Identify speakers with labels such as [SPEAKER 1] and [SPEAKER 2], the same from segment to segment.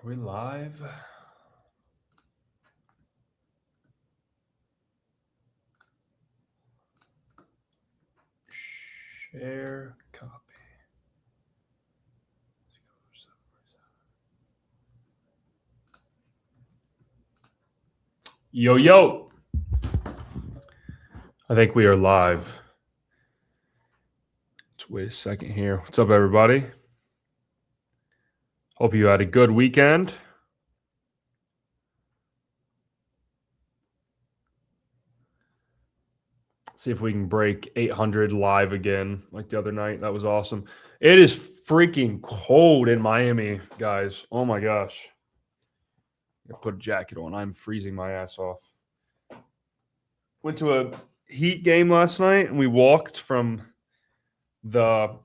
[SPEAKER 1] we live? Share copy. Yo, yo. I think we are live. Let's wait a second here. What's up, everybody? Hope you had a good weekend. See if we can break 800 live again like the other night. That was awesome. It is freaking cold in Miami, guys. Oh my gosh. I put a jacket on. I'm freezing my ass off. Went to a Heat game last night and we walked from the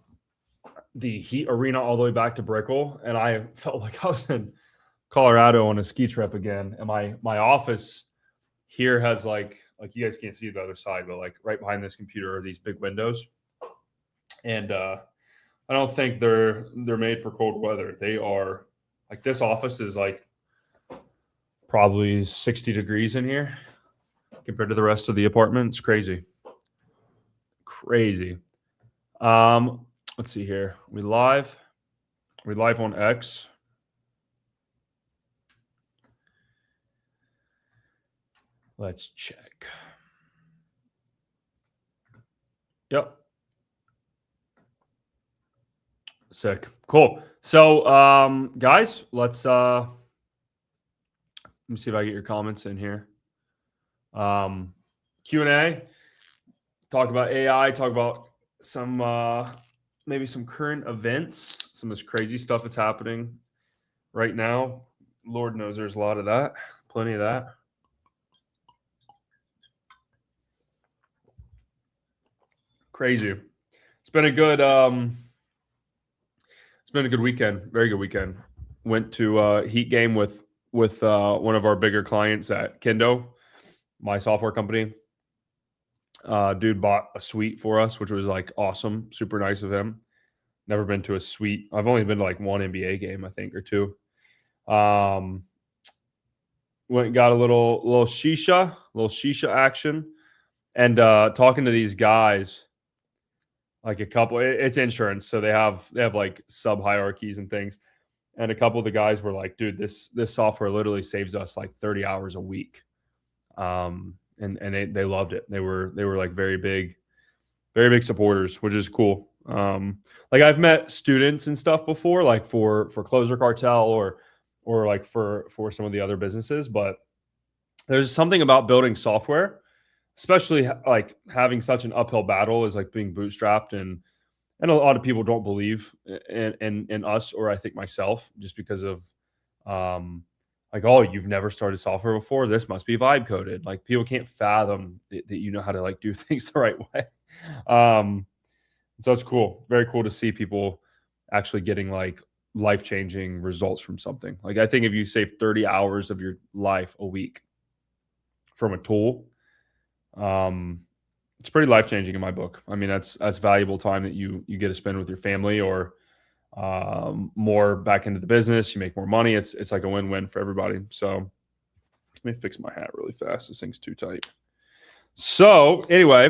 [SPEAKER 1] Heat arena all the way back to Brickell, and I felt like I was in Colorado on a ski trip again. And my office here has like you guys can't see the other side, but like right behind this computer are these big windows. And I don't think they're made for cold weather. They are like, this office is like probably 60 degrees in here compared to the rest of the apartment. It's crazy. Crazy. Let's see here. We live on X. Let's check. Yep. Sick. Cool. So, guys, let's let me see if I get your comments in here. Q&A. Talk about AI. Talk about some maybe some current events. Some of this crazy stuff that's happening right now. Lord knows there's a lot of that. Plenty of that. Crazy. It's been a good weekend. Very good weekend. Went to a Heat game with one of our bigger clients at Kendo, my software company. Dude bought a suite for us, which was like awesome. Super nice of him. Never been to a suite. I've only been to like one NBA game, I think, or two. Went and got a little shisha action, and talking to these guys. Like a couple, it's insurance, so they have like sub hierarchies and things. And a couple of the guys were like, "Dude, this software literally saves us like 30 hours a week." And they loved it. They were like very big supporters, which is cool. Like I've met students and stuff before, like for Closer Cartel or like for some of the other businesses, but there's something about building software, especially like having such an uphill battle as like being bootstrapped, and a lot of people don't believe in us, or I think myself, just because of like, oh, you've never started software before, this must be vibe coded. Like people can't fathom that you know how to like do things the right way. So it's cool, very cool to see people actually getting like life-changing results from something. Like I think if you save 30 hours of your life a week from a tool, it's pretty life-changing in my book. I mean, that's valuable time that you get to spend with your family, or more back into the business. You make more money. It's like a win-win for everybody. So let me fix my hat really fast. This thing's too tight. So anyway,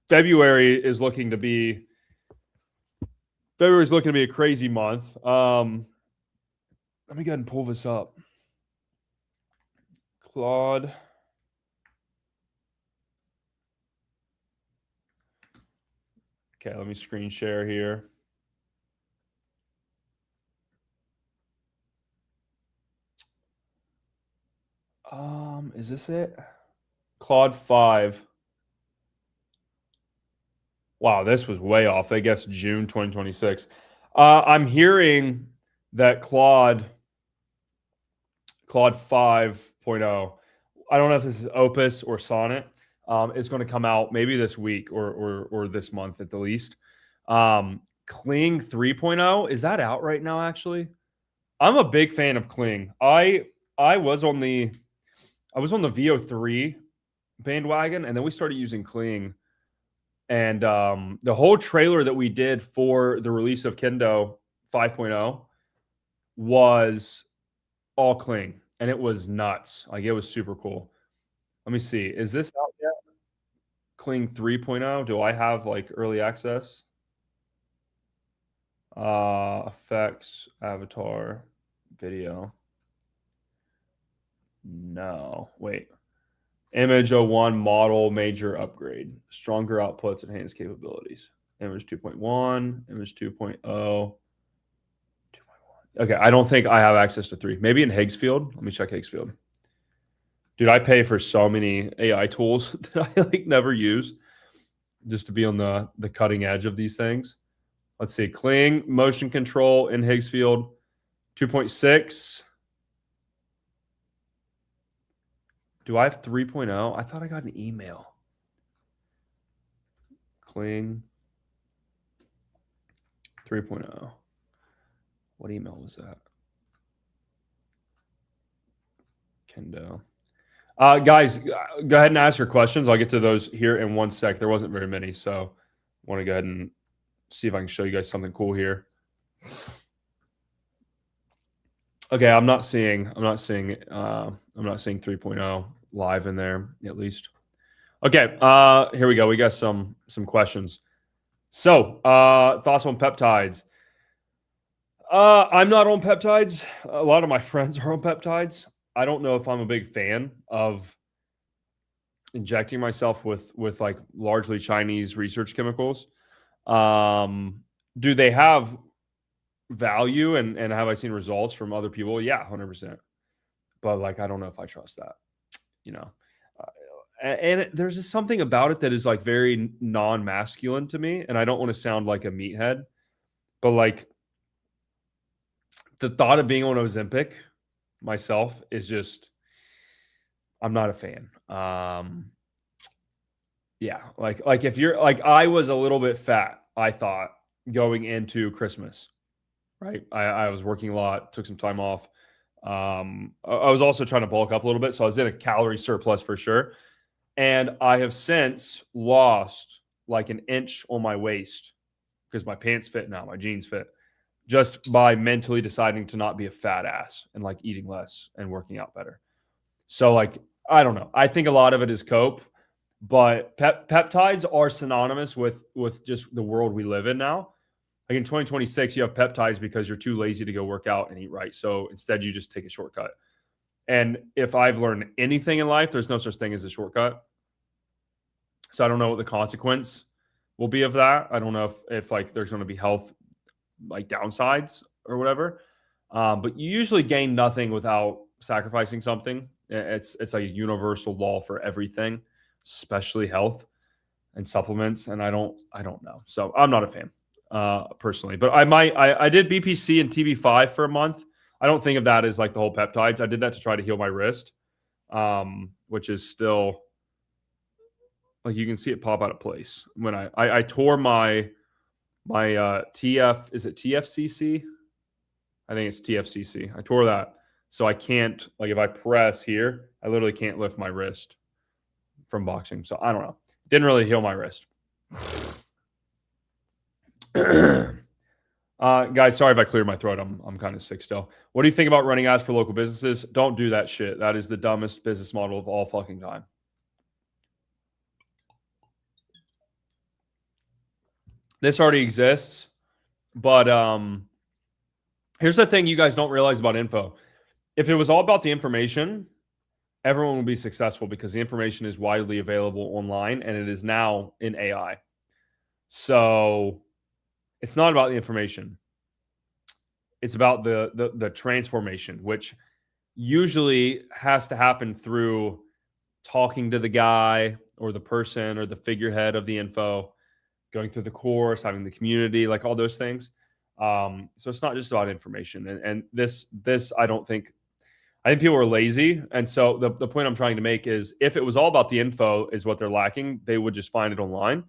[SPEAKER 1] February is looking to be a crazy month. Let me go ahead and pull this up. Claude. Okay, let me screen share here. Is this it? Claude 5. Wow, this was way off. I guess June 2026. I'm hearing that Claude 5.0, I don't know if this is Opus or Sonnet, is going to come out maybe this week or this month at the least. Kling 3.0, is that out right now? Actually, I'm a big fan of Kling. I was on the VO3 bandwagon, and then we started using Kling. And the whole trailer that we did for the release of Kendo 5.0 was all cling, and it was nuts. Like it was super cool. Let me see. Is this out yet? Cling 3.0. Do I have like early access? Effects, avatar, video. No, wait. Image 01 model major upgrade. Stronger outputs, enhanced capabilities. Image 2.1, image 2.0. Okay, I don't think I have access to 3. Maybe in Higgsfield. Let me check Higgsfield. Dude, I pay for so many AI tools that I like never use just to be on the cutting edge of these things. Let's see. Cling, motion control in Higgsfield, 2.6. Do I have 3.0? I thought I got an email. Cling 3.0. What email was that? Kendo. Guys, go ahead and ask your questions. I'll get to those here in one sec. There wasn't very many, so I want to go ahead and see if I can show you guys something cool here. Okay, I'm not seeing 3.0 live in there at least. Okay, here we go. We got some questions. So, thoughts on peptides? I'm not on peptides. A lot of my friends are on peptides. I don't know if I'm a big fan of injecting myself with like largely Chinese research chemicals. Do they have value and have I seen results from other people? Yeah, 100%. But like, I don't know if I trust that, you know. And there's just something about it that is like very non-masculine to me, and I don't want to sound like a meathead, but like the thought of being on Ozempic myself is just, I'm not a fan. Yeah, like if you're like, I was a little bit fat, I thought, going into Christmas, right? I was working a lot, took some time off. I was also trying to bulk up a little bit, so I was in a calorie surplus for sure. And I have since lost like an inch on my waist because my pants fit now, my jeans fit, just by mentally deciding to not be a fat ass and like eating less and working out better. So like, I don't know. I think a lot of it is cope, but peptides are synonymous with just the world we live in now. Like in 2026, you have peptides because you're too lazy to go work out and eat right. So instead, you just take a shortcut. And if I've learned anything in life, there's no such thing as a shortcut. So I don't know what the consequence will be of that. I don't know if like there's going to be health like downsides or whatever. But you usually gain nothing without sacrificing something. It's like a universal law for everything, especially health and supplements. And I don't know. So I'm not a fan personally. But I did BPC and TB5 for a month. I don't think of that as like the whole peptides. I did that to try to heal my wrist, which is still like you can see it pop out of place. When I tore my TF, is it TFCC? I think it's TFCC. I tore that. So I can't, like if I press here, I literally can't lift my wrist from boxing. So I don't know. Didn't really heal my wrist. Guys, sorry if I cleared my throat. I'm kind of sick still. What do you think about running ads for local businesses? Don't do that shit. That is the dumbest business model of all fucking time. This already exists, but here's the thing you guys don't realize about info. If it was all about the information, everyone would be successful because the information is widely available online and it is now in AI. So it's not about the information. It's about the transformation, which usually has to happen through talking to the guy or the person or the figurehead of the info, going through the course, having the community, like all those things. So it's not just about information. And this I think people are lazy. And so the point I'm trying to make is if it was all about the info is what they're lacking, they would just find it online.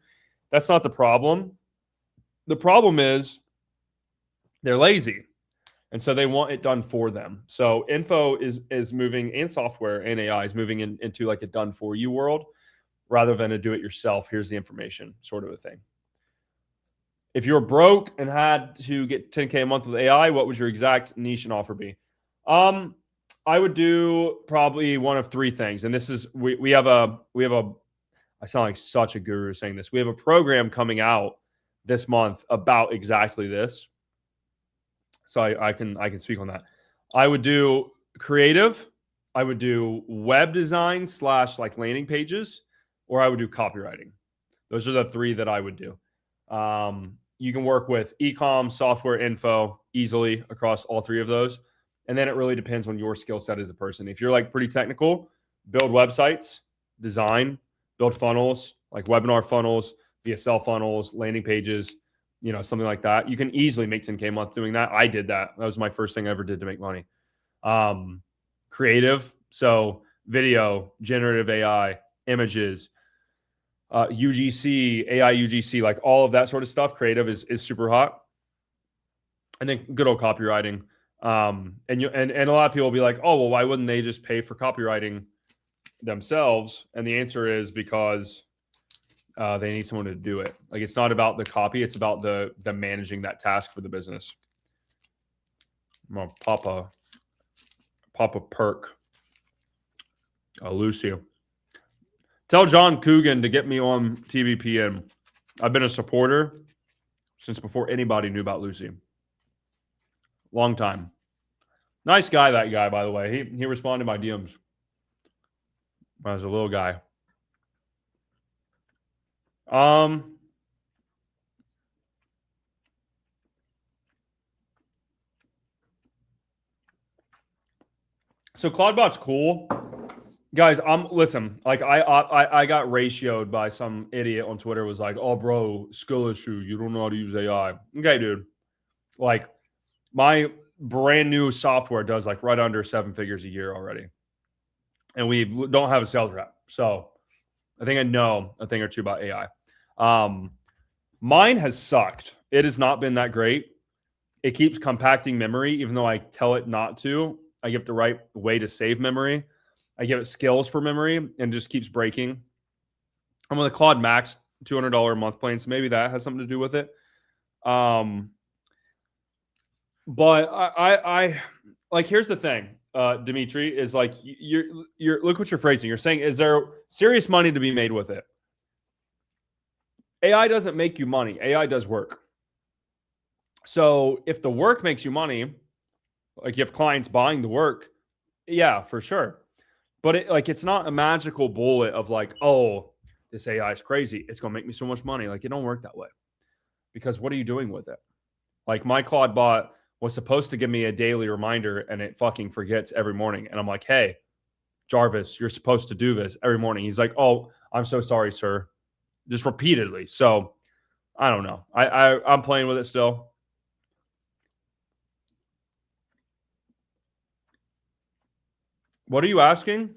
[SPEAKER 1] That's not the problem. The problem is they're lazy. And so they want it done for them. So info is moving, and software and AI is moving into like a done for you world rather than a do it yourself. Here's the information sort of a thing. If you're broke and had to get 10K a month with AI, what would your exact niche and offer be? I would do probably one of three things. And this is, we have a, I sound like such a guru saying this. We have a program coming out this month about exactly this. So I can speak on that. I would do creative. I would do web design / like landing pages, or I would do copywriting. Those are the three that I would do. You can work with e-com, software, info easily across all three of those. And then it really depends on your skill set as a person. If you're like pretty technical, build websites, design, build funnels, like webinar funnels, VSL funnels, landing pages, something like that. You can easily make 10K a month doing that. I did that. That was my first thing I ever did to make money. Creative. So video, generative AI, images, UGC, AI UGC, like all of that sort of stuff. Creative is super hot. And then good old copywriting. And a lot of people will be like, oh, well, why wouldn't they just pay for copywriting themselves? And the answer is because they need someone to do it. Like, it's not about the copy, it's about the managing that task for the business. I'm gonna pop a perk. Lucy. Tell John Coogan to get me on TVPN. I've been a supporter since before anybody knew about Lucy. Long time. Nice guy, that guy, by the way. He responded to my DMs when I was a little guy. So Claudebot's cool. Guys, listen, like I got ratioed by some idiot on Twitter, was like, oh bro, skill issue, you don't know how to use AI. Okay, dude. Like, my brand new software does like right under 7 figures a year already. And we don't have a sales rep. So I think I know a thing or two about AI. Mine has sucked. It has not been that great. It keeps compacting memory, even though I tell it not to. I give it the right way to save memory. I give it skills for memory, and just keeps breaking. I'm on the Claude Max $200 a month plan, so maybe that has something to do with it. But I like, here's the thing, Dimitri, is like, you're look what you're phrasing. You're saying, is there serious money to be made with it? AI doesn't make you money. AI does work. So if the work makes you money, like you have clients buying the work, yeah, for sure. But it's not a magical bullet of like, oh, this AI is crazy, it's going to make me so much money. Like, it don't work that way. Because what are you doing with it? Like, my Claude bot was supposed to give me a daily reminder, and it fucking forgets every morning. And I'm like, hey, Jarvis, you're supposed to do this every morning. He's like, oh, I'm so sorry, sir. Just repeatedly. So I don't know. I'm playing with it still. What are you asking?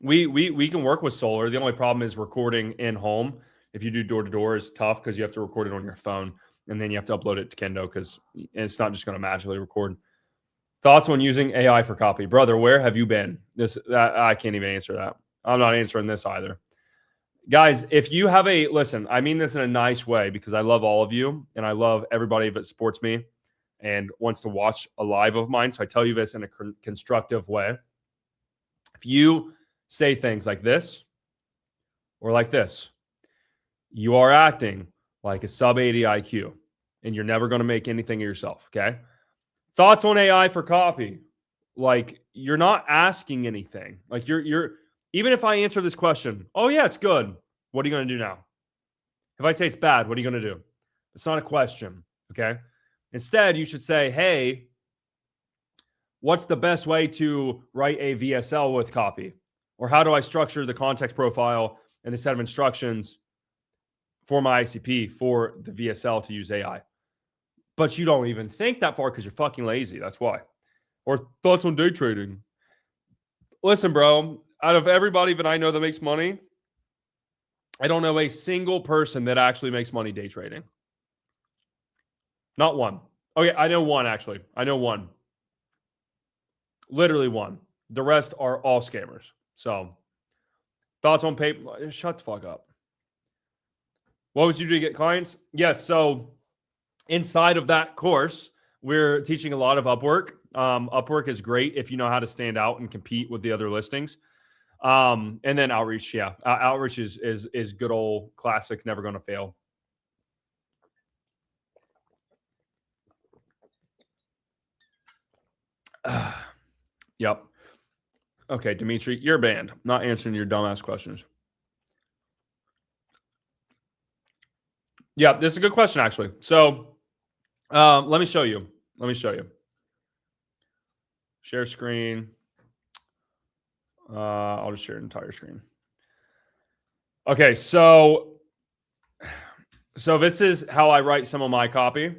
[SPEAKER 1] We can work with solar. The only problem is recording in home. If you do door to door, is tough because you have to record it on your phone, and then you have to upload it to Kendo because it's not just going to magically record. Thoughts on using AI for copy, brother? Where have you been? I can't even answer that. I'm not answering this either. Guys, if you have listen, I mean this in a nice way because I love all of you and I love everybody that supports me and wants to watch a live of mine. So I tell you this in a constructive way. If you say things like this or like this, you are acting like a sub 80 IQ and you're never going to make anything of yourself. Okay. Thoughts on AI for copy? Like, you're not asking anything. Like, you're even if I answer this question, oh yeah, it's good, what are you going to do now? If I say it's bad, what are you going to do? It's not a question. Okay. Instead, you should say, hey, what's the best way to write a VSL with copy? Or how do I structure the context profile and the set of instructions for my ICP for the VSL to use AI? But you don't even think that far because you're fucking lazy. That's why. Or thoughts on day trading? Listen, bro, out of everybody that I know that makes money, I don't know a single person that actually makes money day trading. Not one. Okay, I know one, actually. I know one. Literally one. The rest are all scammers. So, thoughts on paper? Shut the fuck up. What would you do to get clients? Yes, so inside of that course, we're teaching a lot of Upwork. Upwork is great if you know how to stand out and compete with the other listings. And then outreach, yeah, outreach is good old classic, never going to fail. Yep. Okay, Dimitri, you're banned. Not answering your dumbass questions. Yeah, this is a good question actually. So, let me show you. Let me show you. Share screen. I'll just share an entire screen. Okay, so this is how I write some of my copy.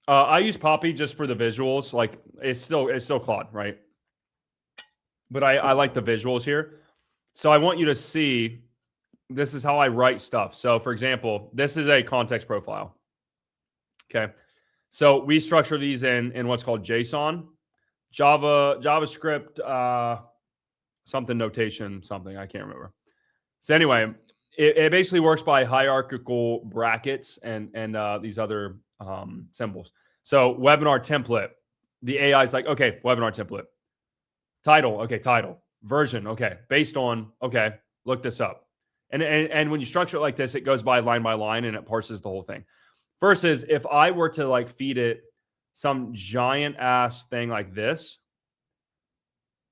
[SPEAKER 1] I use Poppy just for the visuals. Like it's still Claude, right? But I like the visuals here. So I want you to see, this is how I write stuff. So for example, this is a context profile. Okay. So we structure these in what's called JSON, JavaScript, something notation, something, I can't remember. So anyway, it basically works by hierarchical brackets and these other symbols. So webinar template, the AI is like, okay, webinar template. Title, okay, title. Version, okay. Based on, okay, look this up. And when you structure it like this, it goes by line and it parses the whole thing. Versus if I were to like feed it some giant ass thing like this,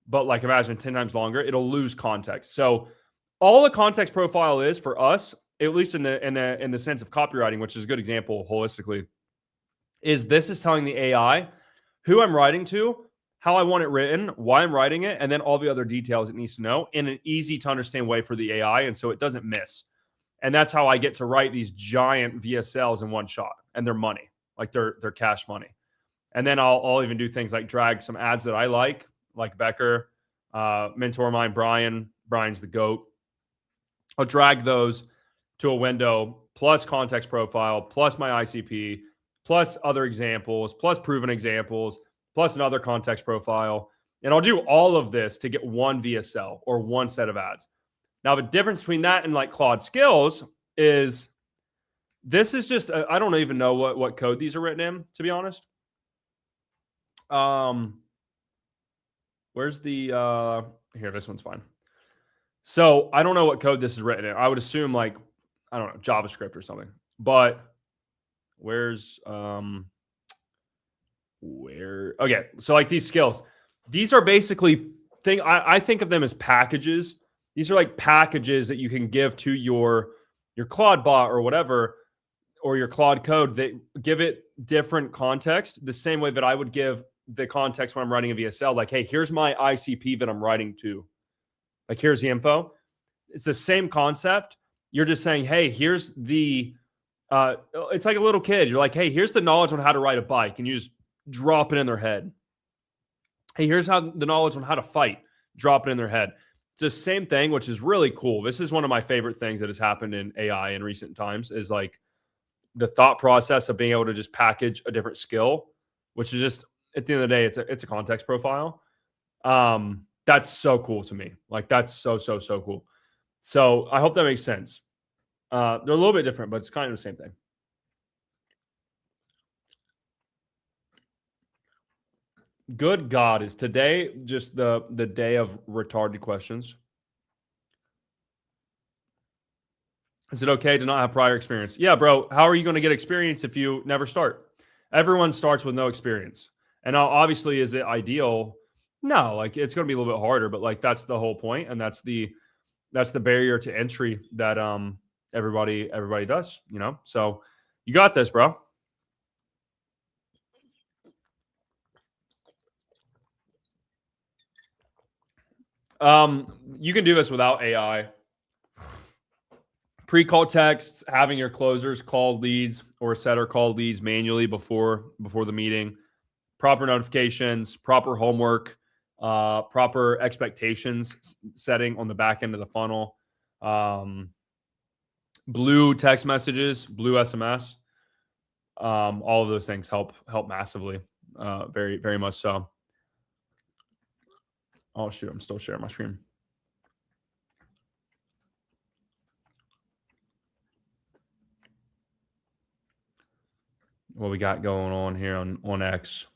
[SPEAKER 1] but like imagine 10 times longer, it'll lose context. So all the context profile is for us, at least in the sense of copywriting, which is a good example holistically, is this is telling the AI who I'm writing to, how I want it written, why I'm writing it, and then all the other details it needs to know in an easy to understand way for the AI. And so it doesn't miss. And that's how I get to write these giant VSLs in one shot, and they're money, like they're cash money. And then I'll even do things like drag some ads that I like Becker, mentor of mine, Brian. Brian's the GOAT. I'll drag those to a window, plus context profile, plus my ICP, plus other examples, plus proven examples, plus another context profile. And I'll do all of this to get one VSL or one set of ads. Now, the difference between that and like Claude Skills is this is just, I don't even know what code these are written in, to be honest. Where's the, here, this one's fine. So I don't know what code this is written in. I would assume like, I don't know, JavaScript or something. But where's, okay. So like these skills, these are basically I think of them as packages. These are like packages that you can give to your Claude bot or whatever, or your Claude code that give it different context, the same way that I would give the context when I'm writing a VSL. Like, hey, here's my ICP that I'm writing to. Like, here's the info. It's the same concept. You're just saying, hey, here's the, it's like a little kid. You're like, hey, here's the knowledge on how to ride a bike. And you just drop it in their head. Hey, here's the knowledge on how to fight. Drop it in their head. It's the same thing, which is really cool. This is one of my favorite things that has happened in AI in recent times is like the thought process of being able to just package a different skill, which is just, at the end of the day, it's a context profile. That's so cool to me. Like that's so cool. So I hope that makes sense. They're a little bit different, but it's kind of the same thing. Good God, is today just the day of retarded questions? Is it okay to not have prior experience? Yeah, bro. How are you going to get experience if you never start? Everyone starts with no experience. And now, obviously, is it ideal? No, like it's going to be a little bit harder, but like that's the whole point, and that's the barrier to entry that everybody does, you know. So you got this, bro. You can do this without AI. Pre-call texts, having your closers call leads or setter call leads manually before the meeting, proper notifications, proper homework, proper expectations setting on the back end of the funnel, blue text messages, blue SMS, all of those things help massively, very, very much so. Oh shoot, I'm still sharing my screen. what we got going on here on X.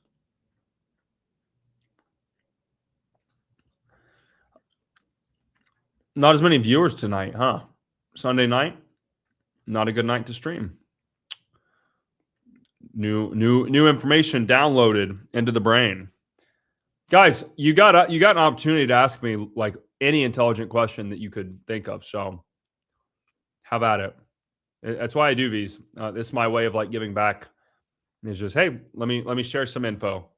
[SPEAKER 1] Not as many viewers tonight, huh? Sunday night, not a good night to stream. New information downloaded into the brain. Guys, you got an opportunity to ask me like any intelligent question that you could think of. So, how about it? That's why I do these. This is my way of like giving back. It's just, hey, let me share some info.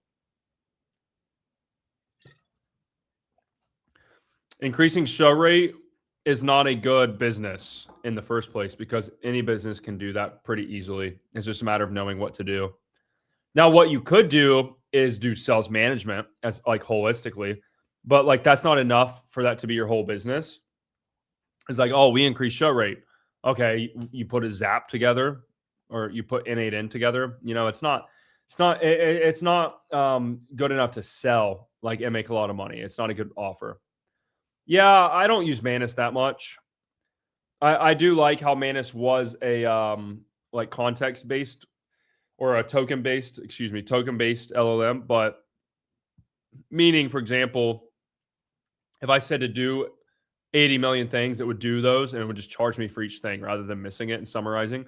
[SPEAKER 1] Increasing show rate is not a good business in the first place because any business can do that pretty easily. It's just a matter of knowing what to do. Now, what you could do is do sales management as like holistically, but like that's not enough for that to be your whole business. It's like, oh, we increase show rate. Okay, you put a Zap together or you put N8N together. You know, it's not good enough to sell like and make a lot of money. It's not a good offer. Yeah, I don't use Manus that much. I do like how Manus was a like context based or a token based LLM, but meaning, for example, if I said to do 80 million things, it would do those and it would just charge me for each thing rather than missing it and summarizing.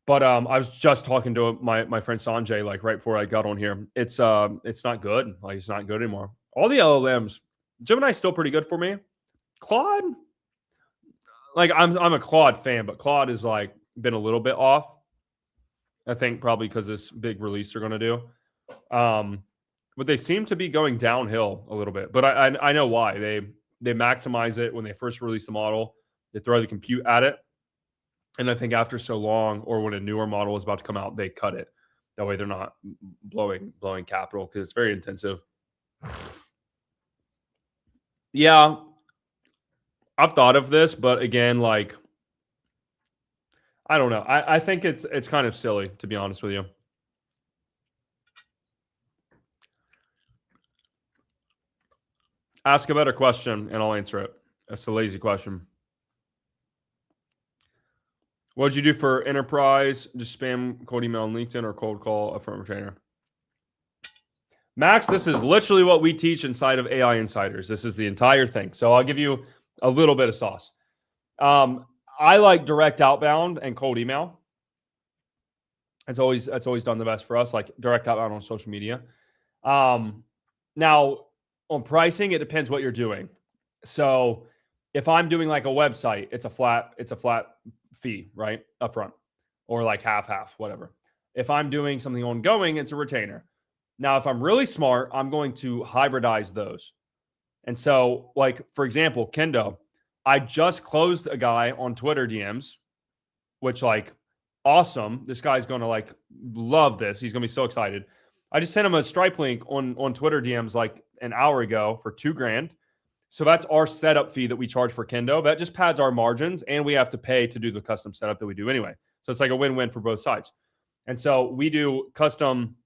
[SPEAKER 1] But I was just talking to my friend Sanjay like right before I got on here. It's not good. Like it's not good anymore. All the LLMs, Gemini's still pretty good for me. Claude, like I'm a Claude fan, but Claude is like been a little bit off. I think probably because this big release they're going to do. But they seem to be going downhill a little bit. But I know why. They maximize it when they first release the model. They throw the compute at it. And I think after so long, or when a newer model is about to come out, they cut it. That way they're not blowing capital because it's very intensive. Yeah, I've thought of this, but again, like, I don't know. I think it's kind of silly, to be honest with you. Ask a better question, and I'll answer it. That's a lazy question. What did you do for enterprise? Just spam cold email on LinkedIn or cold call a firm trainer? Max, this is literally what we teach inside of AI Insiders. This is the entire thing. So I'll give you a little bit of sauce. I like direct outbound and cold email. That's always done the best for us, like direct outbound on social media. Now on pricing, it depends what you're doing. So if I'm doing like a website, it's a flat fee, right? Upfront, or like half, whatever. If I'm doing something ongoing, it's a retainer. Now, if I'm really smart, I'm going to hybridize those. And so, like, for example, Kendo, I just closed a guy on Twitter DMs, which, like, awesome. This guy's going to, like, love this. He's going to be so excited. I just sent him a Stripe link on Twitter DMs like an hour ago for $2,000. So that's our setup fee that we charge for Kendo. That just pads our margins, and we have to pay to do the custom setup that we do anyway. So it's like a win-win for both sides. And so we do custom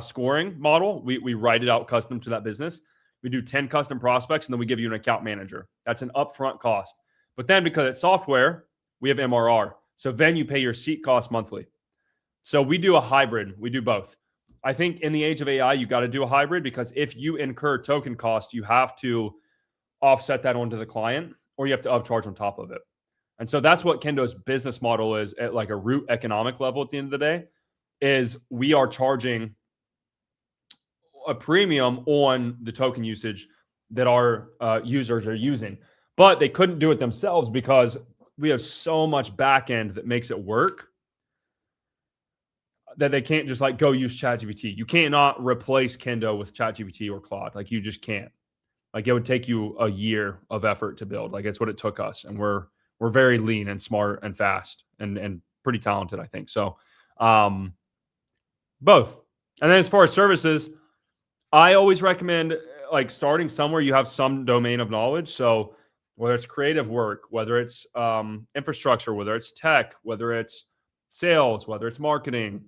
[SPEAKER 1] scoring model. We write it out custom to that business. We do 10 custom prospects, and then we give you an account manager. That's an upfront cost. But then because it's software, we have MRR. So then you pay your seat cost monthly. So we do a hybrid. We do both. I think in the age of AI, you got to do a hybrid because if you incur token cost, you have to offset that onto the client or you have to upcharge on top of it. And so that's what Kendo's business model is at like a root economic level at the end of the day, is we are charging a premium on the token usage that our users are using. But they couldn't do it themselves because we have so much back end that makes it work that they can't just like go use ChatGPT. You cannot replace Kendo with ChatGPT or Claude. Like you just can't. Like it would take you a year of effort to build. Like it's what it took us. And we're very lean and smart and fast and pretty talented, I think. So both. And then as far as services, I always recommend like starting somewhere you have some domain of knowledge. So whether it's creative work, whether it's infrastructure, whether it's tech, whether it's sales, whether it's marketing,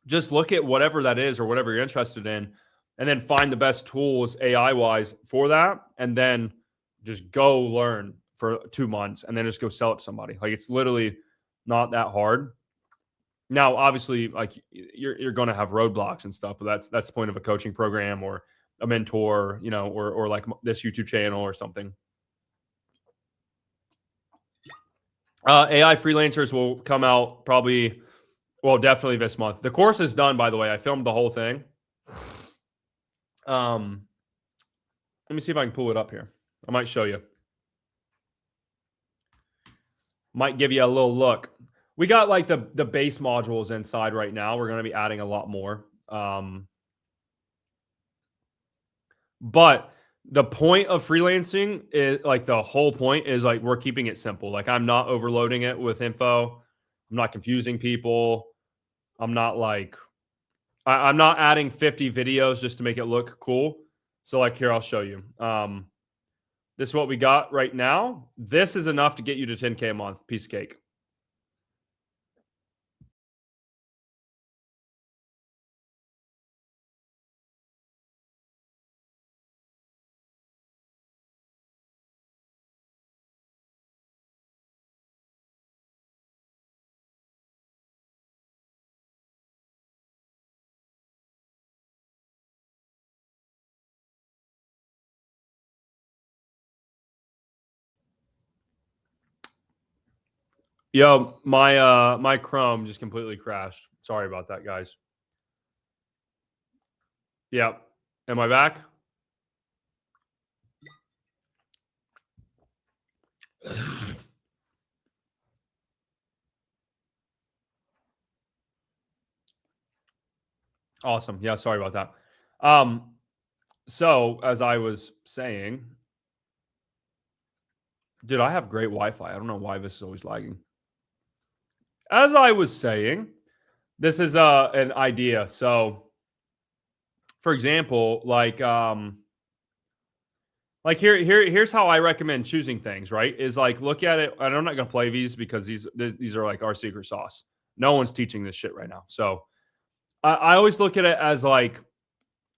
[SPEAKER 1] just look at whatever that is or whatever you're interested in, and then find the best tools AI-wise for that, and then just go learn for 2 months, and then just go sell it to somebody. Like it's literally not that hard. Now, obviously, like you're going to have roadblocks and stuff, but that's the point of a coaching program or a mentor, you know, or like this YouTube channel or something. AI freelancers will come out probably, well, definitely this month. The course is done, by the way. I filmed the whole thing. Let me see if I can pull it up here. I might show you. Might give you a little look. We got like the base modules inside right now. We're going to be adding a lot more. But the point of freelancing is like the whole point is like we're keeping it simple. Like I'm not overloading it with info. I'm not confusing people. I'm not like I'm not adding 50 videos just to make it look cool. So like here, I'll show you. This is what we got right now. This is enough to get you to 10K a month. Piece of cake. Yo, my Chrome just completely crashed. Sorry about that, guys. Yeah. Am I back? Awesome. Yeah, sorry about that. So as I was saying, dude, I have great Wi-Fi. I don't know why this is always lagging. As I was saying, this is an idea. So, for example, like here's how I recommend choosing things. Right? Is like look at it. And I'm not gonna play these because these are like our secret sauce. No one's teaching this shit right now. So I always look at it as like,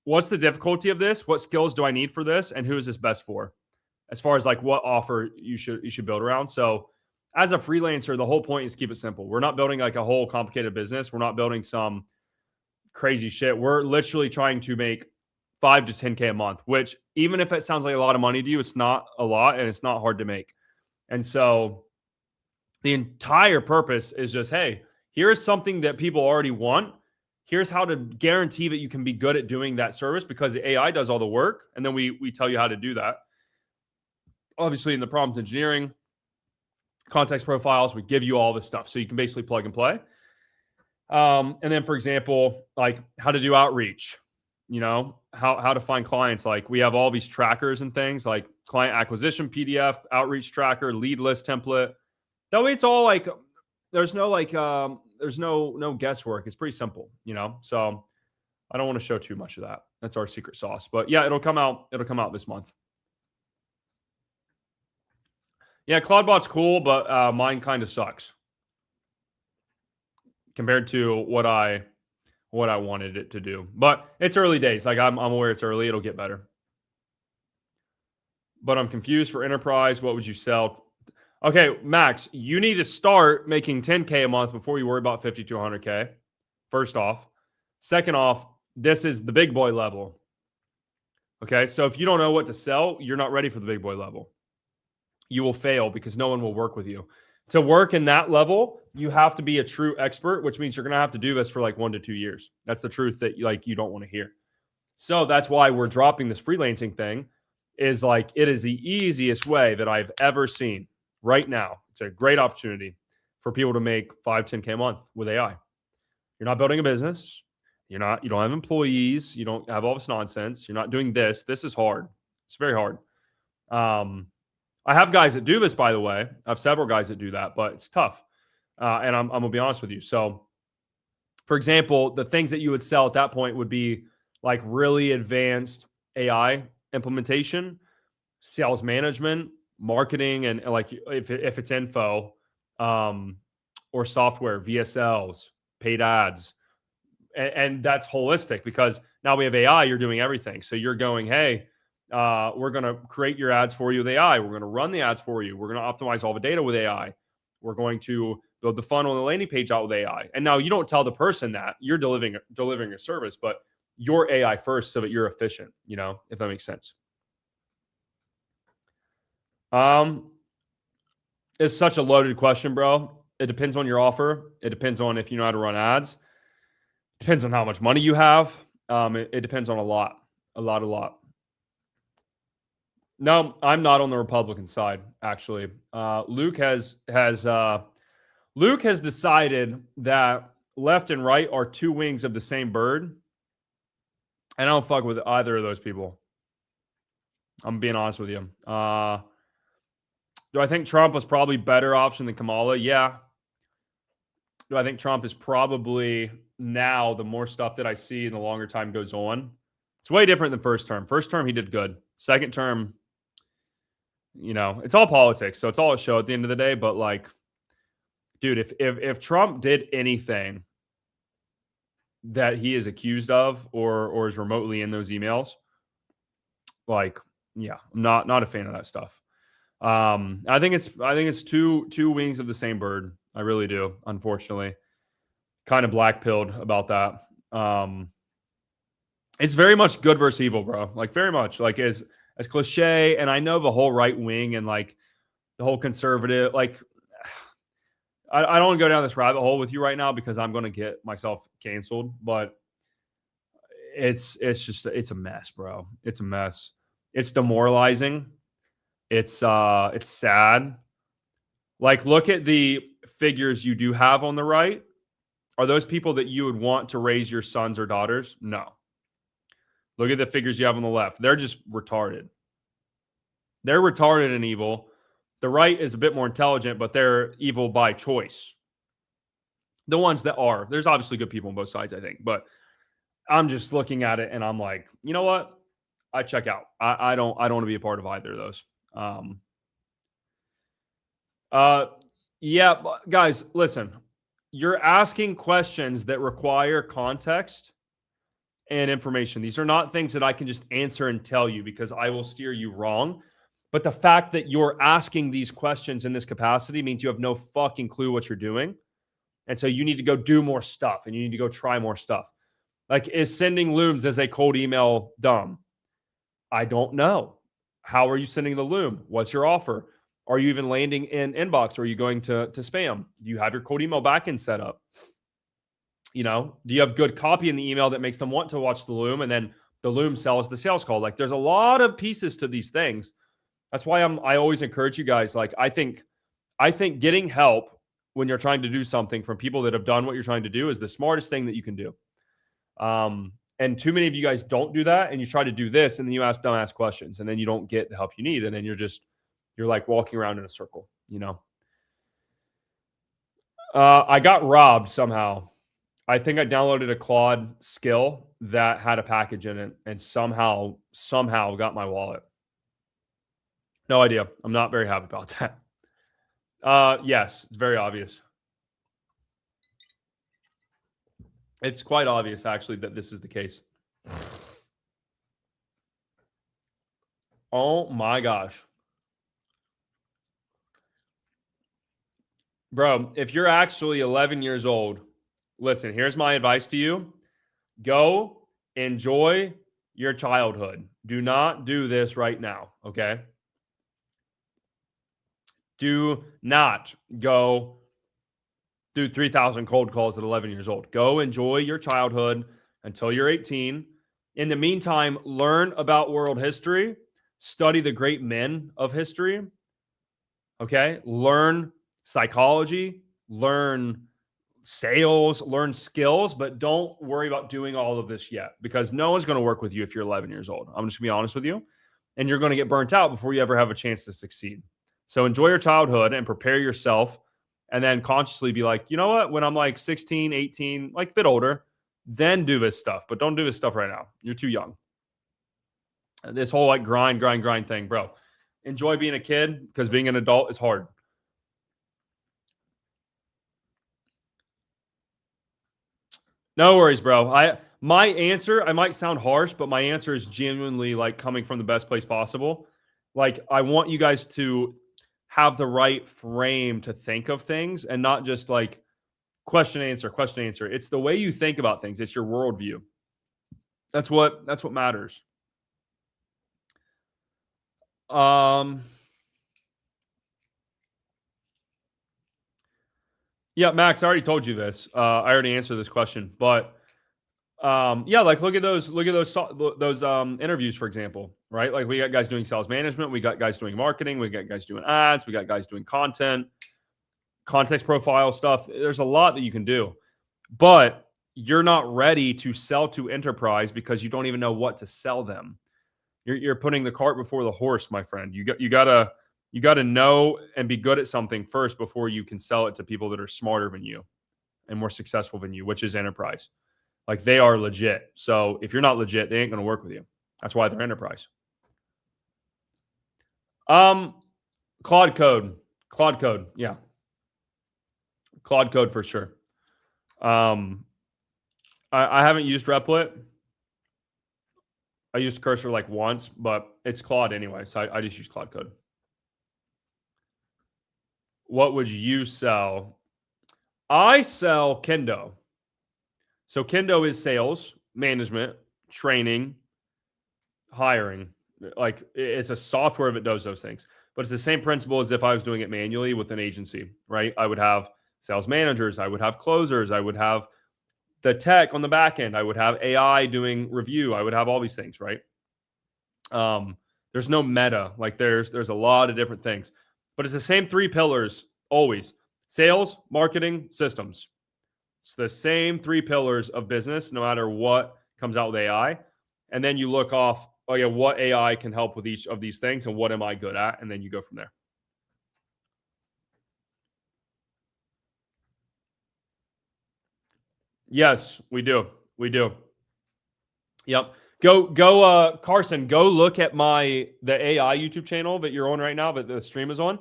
[SPEAKER 1] what's the difficulty of this? What skills do I need for this? And who is this best for? As far as like what offer you should build around. So as a freelancer, the whole point is keep it simple. We're not building like a whole complicated business. We're not building some crazy shit. We're literally trying to make 5 to 10K a month, which even if it sounds like a lot of money to you, it's not a lot and it's not hard to make. And so the entire purpose is just, hey, here is something that people already want. Here's how to guarantee that you can be good at doing that service because the AI does all the work. And then we tell you how to do that. Obviously, in the prompt engineering, context profiles, we give you all this stuff. So you can basically plug and play. And then, for example, like how to do outreach, you know, how to find clients. Like we have all these trackers and things like client acquisition PDF, outreach tracker, lead list template. That way it's all like, there's no guesswork. It's pretty simple, you know? So I don't want to show too much of that. That's our secret sauce, but yeah, it'll come out this month. Yeah, Claudebot's cool, but mine kind of sucks compared to what I wanted it to do. But it's early days. Like I'm aware it's early. It'll get better. But I'm confused for enterprise. What would you sell? Okay, Max, you need to start making 10K a month before you worry about 50 to 100K. First off. Second off, this is the big boy level. Okay, so if you don't know what to sell, you're not ready for the big boy level. You will fail because no one will work with you. To work in that level, you have to be a true expert, which means you're going to have to do this for like 1 to 2 years. That's the truth that you don't want to hear. So that's why we're dropping this freelancing thing. Is like it is the easiest way that I've ever seen right now. It's a great opportunity for people to make 5, 10K a month with AI. You're not building a business. You don't have employees. You don't have all this nonsense. You're not doing this. This is hard. It's very hard. I have guys that do this, by the way. I have several guys that do that, but it's tough. And I'm going to be honest with you. So, for example, the things that you would sell at that point would be like really advanced AI implementation, sales management, marketing, and like if it's info or software, VSLs, paid ads. And that's holistic because now we have AI, you're doing everything. So you're going, hey, we're going to create your ads for you with AI. We're going to run the ads for you. We're going to optimize all the data with AI. We're going to build the funnel and the landing page out with AI. And now you don't tell the person that you're delivering a service, but you're AI first so that you're efficient, if that makes sense. It's such a loaded question, bro. It depends on your offer. It depends on if you know how to run ads. It depends on how much money you have. It depends on a lot. No, I'm not on the Republican side, actually. Luke has decided that left and right are two wings of the same bird. And I don't fuck with either of those people. I'm being honest with you. Do I think Trump was probably a better option than Kamala? Yeah. Do I think Trump is probably now, the more stuff that I see and the longer time goes on, it's way different than first term. First term, he did good. Second term, it's all politics. So it's all a show at the end of the day. But like, dude, if Trump did anything that he is accused of or is remotely in those emails, like, yeah, I'm not a fan of that stuff. I think it's two wings of the same bird. I really do, unfortunately. Kind of black-pilled about that. It's very much good versus evil, bro. Like, very much. Like, as cliche, and I know the whole right wing and like the whole conservative, like, I don't want to go down this rabbit hole with you right now because I'm going to get myself canceled, but it's a mess, bro. It's a mess. It's demoralizing. It's sad. Like, look at the figures you do have on the right. Are those people that you would want to raise your sons or daughters? No. Look at the figures you have on the left. They're just retarded. They're retarded and evil. The right is a bit more intelligent, but they're evil by choice. The ones that are. There's obviously good people on both sides, I think. But I'm just looking at it and I'm like, you know what? I check out. I don't want to be a part of either of those. Yeah, guys, listen. You're asking questions that require context and information. These are not things that I can just answer and tell you because I will steer you wrong. But the fact that you're asking these questions in this capacity means you have no fucking clue what you're doing. And so you need to go do more stuff and you need to go try more stuff. Like, is sending looms as a cold email dumb? I don't know. How are you sending the loom? What's your offer? Are you even landing in inbox? Or are you going to spam? Do you have your cold email backend set up? Do you have good copy in the email that makes them want to watch the loom and then the loom sells the sales call? Like, there's a lot of pieces to these things. That's why I always encourage you guys. Like, I think getting help when you're trying to do something from people that have done what you're trying to do is the smartest thing that you can do. And too many of you guys don't do that, and you try to do this, and then you ask dumbass questions, and then you don't get the help you need, and then you're like walking around in a circle, I got robbed somehow. I think I downloaded a Claude skill that had a package in it, and somehow got my wallet. No idea. I'm not very happy about that. Yes, it's very obvious. It's quite obvious, actually, that this is the case. Oh my gosh. Bro, if you're actually 11 years old, listen, here's my advice to you. Go enjoy your childhood. Do not do this right now, okay? Do not go do 3,000 cold calls at 11 years old. Go enjoy your childhood until you're 18. In the meantime, learn about world history. Study the great men of history. Okay? Learn psychology. Learn sales. Learn skills. But don't worry about doing all of this yet because no one's going to work with you if you're 11 years old. I'm just going to be honest with you. And you're going to get burnt out before you ever have a chance to succeed. So enjoy your childhood and prepare yourself. And then consciously be like, you know what? When I'm like 16, 18, like a bit older, then do this stuff. But don't do this stuff right now. You're too young. This whole like grind thing, bro. Enjoy being a kid because being an adult is hard. No worries, bro. My answer, I might sound harsh, but my answer is genuinely like coming from the best place possible. Like, I want you guys to have the right frame to think of things and not just like question answer, question answer. It's the way you think about things. It's your worldview. That's what matters. Yeah, Max, I already told you this. I already answered this question, but yeah, like look at those interviews, for example, right? Like we got guys doing sales management, we got guys doing marketing, we got guys doing ads, we got guys doing content, context profile stuff. There's a lot that you can do, but you're not ready to sell to enterprise because you don't even know what to sell them. You're putting the cart before the horse, my friend. You gotta know and be good at something first before you can sell it to people that are smarter than you and more successful than you, which is enterprise. Like they are legit. So if you're not legit, they ain't going to work with you. That's why they're enterprise. Claude Code. Yeah. Claude Code for sure. I haven't used Replit. I used Cursor like once, but it's Claude anyway. So I just use Claude Code. What would you sell? I sell Kendo. So Kendo is sales, management, training, hiring. Like it's a software that does those things. But it's the same principle as if I was doing it manually with an agency, right? I would have sales managers, I would have closers, I would have the tech on the back end, I would have AI doing review, I would have all these things, right? There's no meta. Like there's a lot of different things. But it's the same three pillars always. Sales, marketing, systems. It's the same three pillars of business, no matter what comes out with AI. And then you look off, oh yeah, what AI can help with each of these things and what am I good at? And then you go from there. Yes, we do. We do. Yep. Go, Carson, go look at the AI YouTube channel that you're on right now, that the stream is on.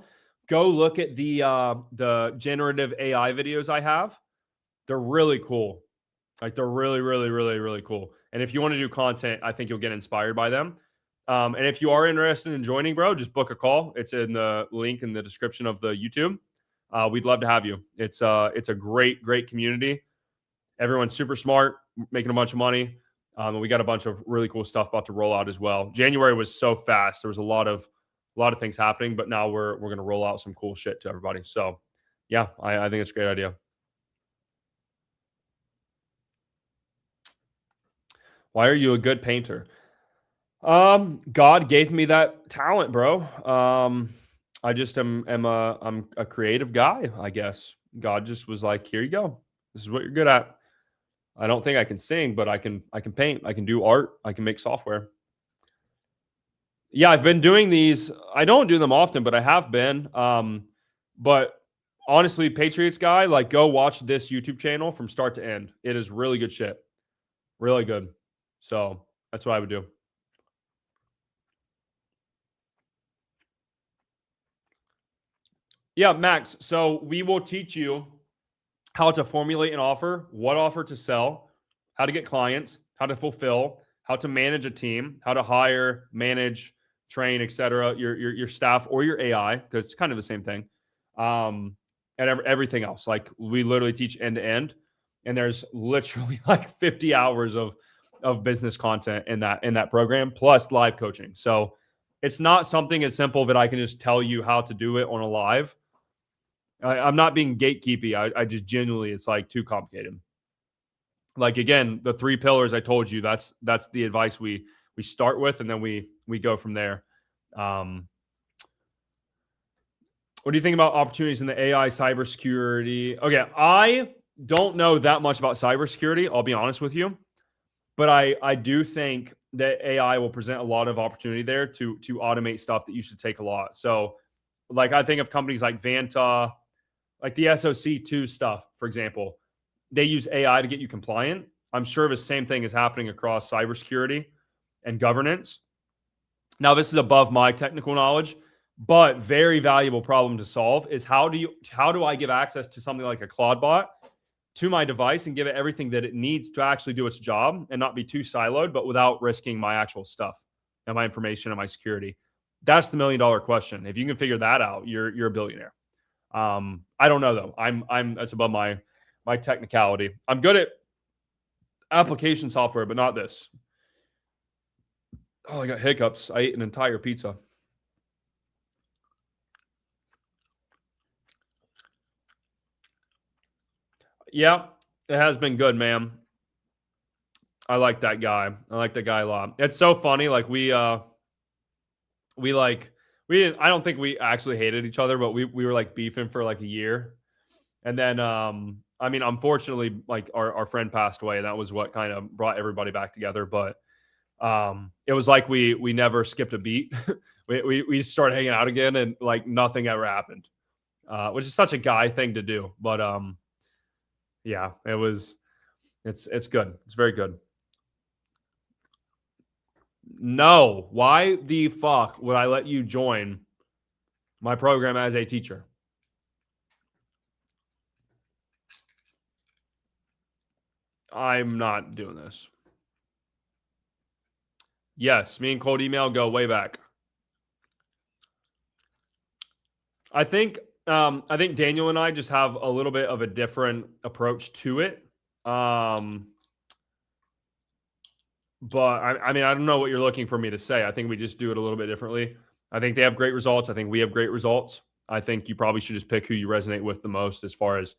[SPEAKER 1] Go look at the generative AI videos I have. They're really cool. Like they're really, really, really, really cool. And if you want to do content, I think you'll get inspired by them. And if you are interested in joining, bro, just book a call. It's in the link in the description of the YouTube. We'd love to have you. It's a great, great community. Everyone's super smart, making a bunch of money. And we got a bunch of really cool stuff about to roll out as well. January was so fast. There was a lot of things happening, but now we're going to roll out some cool shit to everybody. So yeah, I think it's a great idea. Why are you a good painter? God gave me that talent, bro. I just I'm a creative guy, I guess. God just was like, here you go. This is what you're good at. I don't think I can sing, but I can paint. I can do art. I can make software. Yeah, I've been doing these. I don't do them often, but I have been. But honestly, Patriots guy, like go watch this YouTube channel from start to end. It is really good shit. Really good. So that's what I would do. Yeah, Max. So we will teach you how to formulate an offer, what offer to sell, how to get clients, how to fulfill, how to manage a team, how to hire, manage, train, etc. Your staff or your AI, because it's kind of the same thing, and everything else. Like we literally teach end to end, and there's literally like 50 hours of business content in that program, plus live coaching. So it's not something as simple that I can just tell you how to do it on a live. I'm not being gatekeepy. I just genuinely, it's like too complicated. Like again, the three pillars I told you, that's the advice we start with, and then we go from there. What do you think about opportunities in the AI cybersecurity? Okay, I don't know that much about cybersecurity, I'll be honest with you. But I do think that AI will present a lot of opportunity there to automate stuff that used to take a lot. So like I think of companies like Vanta, like the SOC2 stuff, for example, they use AI to get you compliant. I'm sure the same thing is happening across cybersecurity and governance. Now, this is above my technical knowledge, but very valuable problem to solve is how do I give access to something like a Claude bot to my device and give it everything that it needs to actually do its job and not be too siloed, but without risking my actual stuff and my information and my security. That's the $1 million question. If you can figure that out, you're a billionaire. I don't know though. I'm that's above my technicality. I'm good at application software, but not this. Oh, I got hiccups. I ate an entire pizza. Yeah, it has been good, man. I like that guy. I like that guy a lot. It's so funny. Like we didn't. I don't think we actually hated each other, but we were like beefing for like a year, and then I mean, unfortunately, like our friend passed away, and that was what kind of brought everybody back together. But it was like we never skipped a beat. we started hanging out again, and like nothing ever happened, which is such a guy thing to do. But yeah, it's good. It's very good. No, why the fuck would I let you join my program as a teacher? I'm not doing this. Yes, me and cold email go way back. I think Daniel and I just have a little bit of a different approach to it. But I mean, I don't know what you're looking for me to say. I think we just do it a little bit differently. I think they have great results. I think we have great results. I think you probably should just pick who you resonate with the most as far as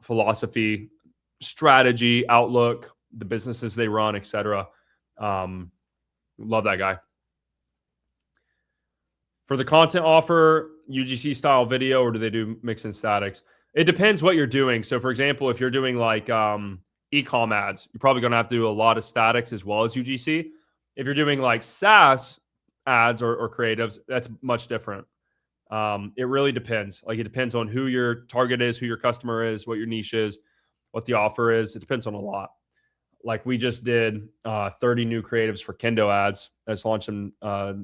[SPEAKER 1] philosophy, strategy, outlook, the businesses they run, etc. Love that guy. For the content offer, UGC style video, or do they do mix and statics? It depends what you're doing. So, for example, if you're doing like e-com ads, you're probably going to have to do a lot of statics as well as UGC. If you're doing like SaaS ads or creatives, that's much different. It really depends. Like it depends on who your target is, who your customer is, what your niche is, what the offer is. It depends on a lot. Like we just did 30 new creatives for Kendo ads. That's launched them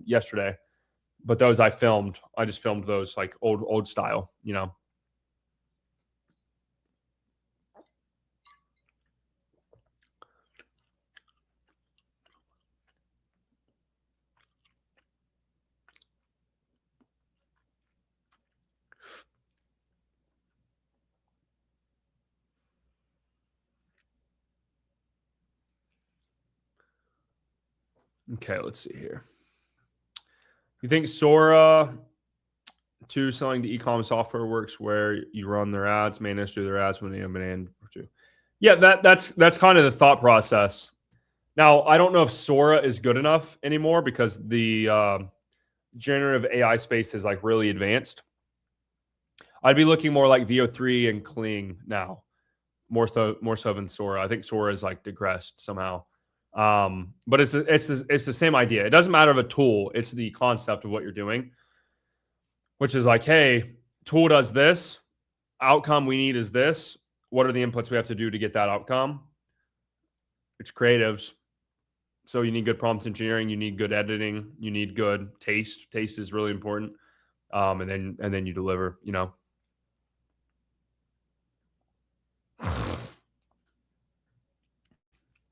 [SPEAKER 1] yesterday. But those I filmed. I just filmed those like old style, you know. Okay, let's see here. You think Sora 2 selling to e-com software works where you run their ads, manage do their ads when they have an end or two? Yeah, that's kind of the thought process. Now, I don't know if Sora is good enough anymore because the generative AI space is like really advanced. I'd be looking more like VO3 and Kling now, more so than Sora. I think Sora is like digressed somehow. But it's the same idea. It doesn't matter of a tool; it's the concept of what you're doing, which is like, hey, tool does this, outcome we need is this. What are the inputs we have to do to get that outcome? It's creatives. So you need good prompt engineering, you need good editing, you need good taste. Taste is really important. And then you deliver, you know.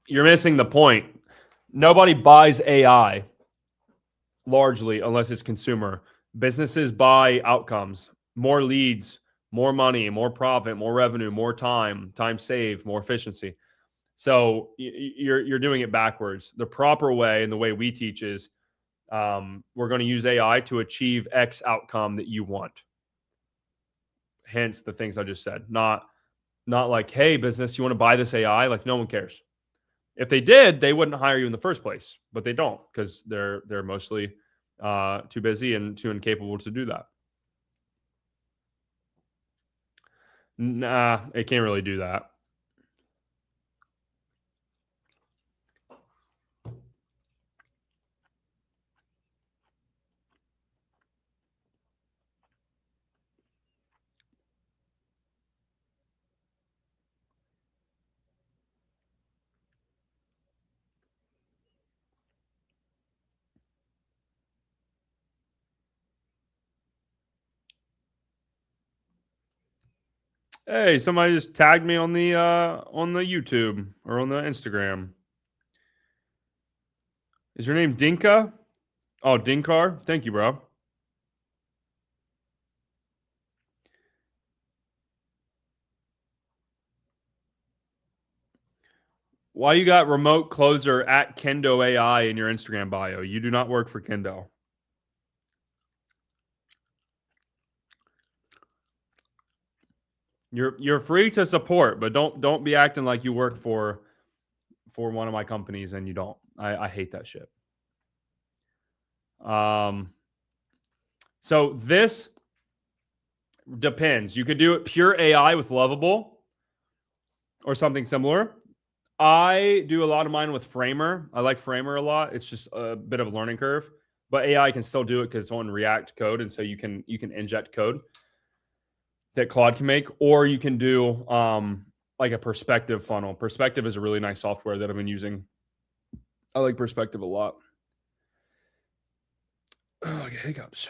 [SPEAKER 1] You're missing the point. Nobody buys AI largely unless it's consumer. Businesses buy outcomes, more leads, more money, more profit, more revenue, more time saved, more efficiency. So you're doing it backwards. The proper way and the way we teach is we're going to use AI to achieve X outcome that you want. Hence the things I just said. Not like, hey, business, you want to buy this AI? Like no one cares. If they did, they wouldn't hire you in the first place, but they don't because they're mostly too busy and too incapable to do that. Nah, it can't really do that. Hey, somebody just tagged me on the YouTube or on the Instagram. Is your name Dinka? Oh, Dinkar, thank you, bro. Why you got remote closer at Kendo AI in your Instagram bio? You do not work for Kendo. You're free to support, but don't be acting like you work for one of my companies and you don't. I hate that shit. So this depends. You could do it pure AI with Lovable or something similar. I do a lot of mine with Framer. I like Framer a lot. It's just a bit of a learning curve, but AI can still do it because it's on React code, and so you can inject code that Claude can make, or you can do like a perspective funnel. Perspective is a really nice software that I've been using. I like Perspective a lot. Oh, I get hiccups.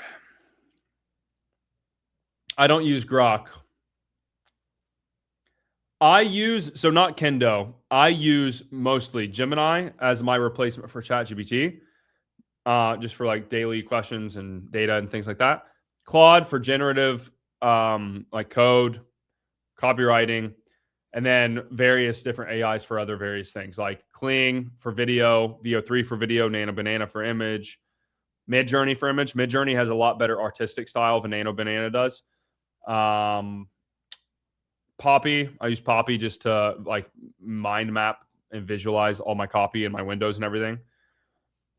[SPEAKER 1] I don't use Grok. I use, so not Kendo. I use mostly Gemini as my replacement for ChatGPT, just for like daily questions and data and things like that. Claude for generative, like code, copywriting, and then various different AIs for other various things like Kling for video, VO3 for video, Nano Banana for image, Midjourney for image. Midjourney has a lot better artistic style than Nano Banana does. Poppy, I use Poppy just to like mind map and visualize all my copy and my windows and everything.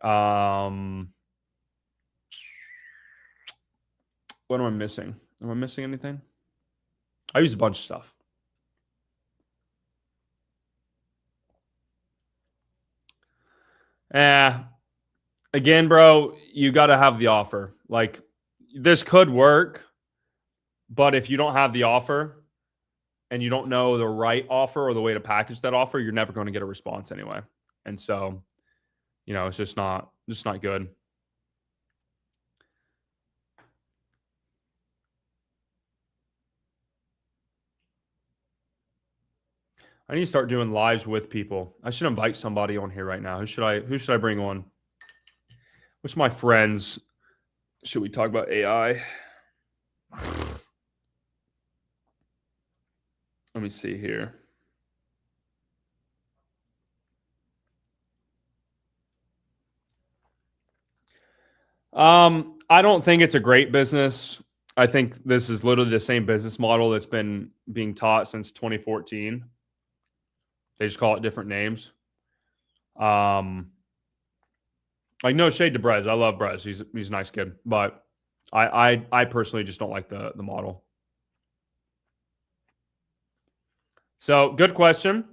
[SPEAKER 1] What am I missing? Am I missing anything? I use a bunch of stuff. Again, bro, you got to have the offer. Like, this could work, but if you don't have the offer and you don't know the right offer or the way to package that offer, you're never going to get a response anyway. And so, it's just not good. I need to start doing lives with people. I should invite somebody on here right now. Who should I bring on? Which my friends should we talk about AI? Let me see here. I don't think it's a great business. I think this is literally the same business model that's been being taught since 2014. They just call it different names. Like, no shade to Brez. I love Brez. He's a nice kid, but I personally just don't like the model. So, good question.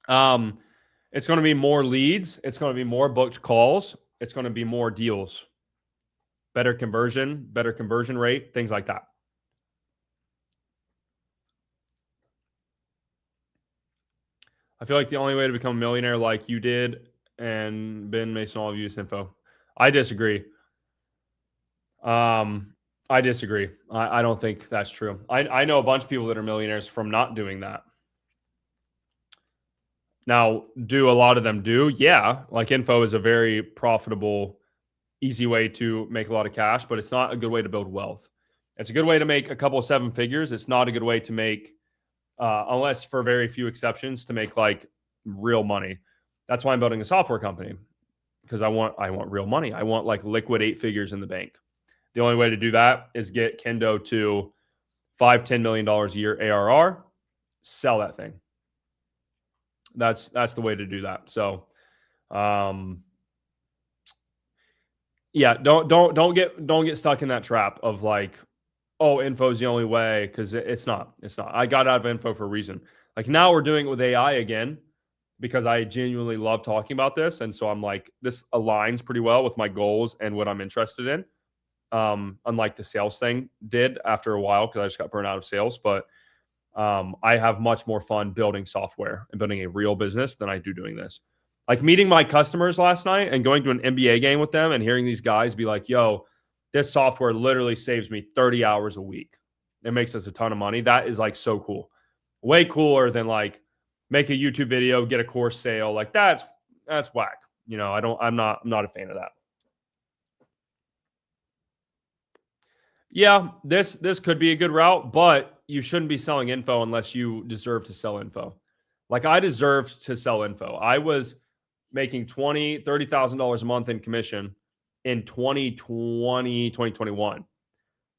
[SPEAKER 1] It's going to be more leads. It's going to be more booked calls. It's going to be more deals. Better conversion rate, things like that. I feel like the only way to become a millionaire like you did and Ben Mason all of you is info. I disagree. I disagree. I don't think that's true. I know a bunch of people that are millionaires from not doing that. Now, do a lot of them do? Yeah. Like, info is a very profitable, easy way to make a lot of cash, but it's not a good way to build wealth. It's a good way to make a couple of seven figures. It's not a good way to make, unless for very few exceptions, to make like real money. That's why I'm building a software company, because I want real money. I want like liquid 8 figures in the bank. The only way to do that is get Kendo to $5-10 million a year ARR, sell that thing. That's the way to do that. So, yeah, don't get stuck in that trap of like, oh, info is the only way, because it's not. It's not. I got out of info for a reason. Like, now we're doing it with AI again because I genuinely love talking about this, and so I'm like, this aligns pretty well with my goals and what I'm interested in. Unlike the sales thing did after a while, because I just got burned out of sales, but I have much more fun building software and building a real business than I do doing this. Like, meeting my customers last night and going to an NBA game with them and hearing these guys be like, yo, this software literally saves me 30 hours a week. It makes us a ton of money. That is like so cool. Way cooler than like make a YouTube video, get a course sale. Like, that's whack. I'm not a fan of that. Yeah, this could be a good route, but you shouldn't be selling info unless you deserve to sell info. Like I deserved to sell info. I was making $30,000 a month in commission in 2020, 2021.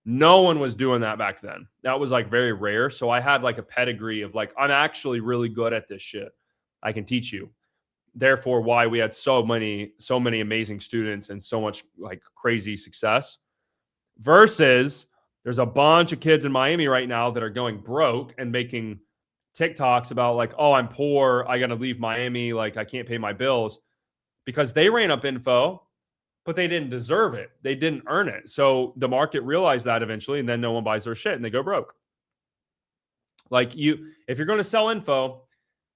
[SPEAKER 1] No one was doing that back then. That was like very rare. So I had like a pedigree of like, I'm actually really good at this shit. I can teach you. Therefore, why we had so many amazing students and so much like crazy success. Versus there's a bunch of kids in Miami right now that are going broke and making TikToks about like, oh, I'm poor. I got to leave Miami. Like, I can't pay my bills because they ran up info, but they didn't deserve it. They didn't earn it. So the market realized that eventually, and then no one buys their shit and they go broke. Like, if you're going to sell info,